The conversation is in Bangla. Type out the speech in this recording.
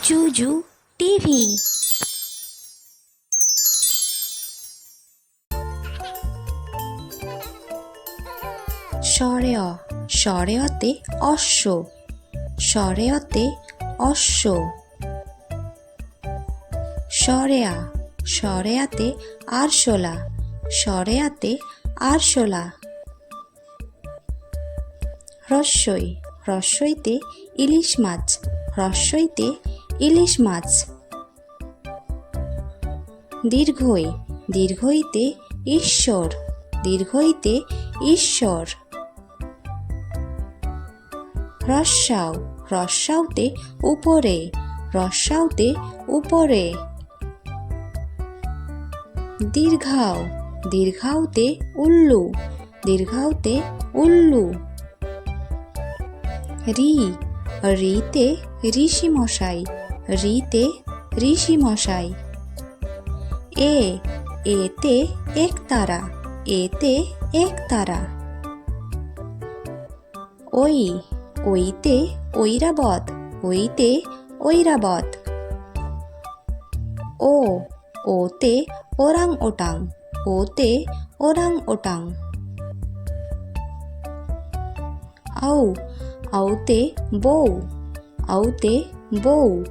জুজু টিভি। সরেয় সরেয়তে অশ্ব, সরেয়তে অশ্ব। সরেয়া সরেয়াতে আরশোলা, সরেয়াতে আরশোলা। হ্রস্বই হ্রস্বইতে ইলিশ মাছ, হ্রস্বইতে ইলিশ মাছ। দীর্ঘই দীর্ঘইতে ঈশ্বর, দীর্ঘইতে ঈশ্বর। রস্যাও রস্যাওতে উপরে, রস্যাওতে উপরে। দীর্ঘাও দীর্ঘাওতে উল্লু, দীর্ঘাওতে উল্লু। রি রিতে ঋষি মশাই, রিতে ঋষি মশাই। এতে একতারা, এতে একতারা। ওইতে ঐরাবত, ওইতে ঐরাবত। ওতে ওরাং ওটাং, ওতে ওরাং ওটাং। আউতে বউ, আউতে বউ।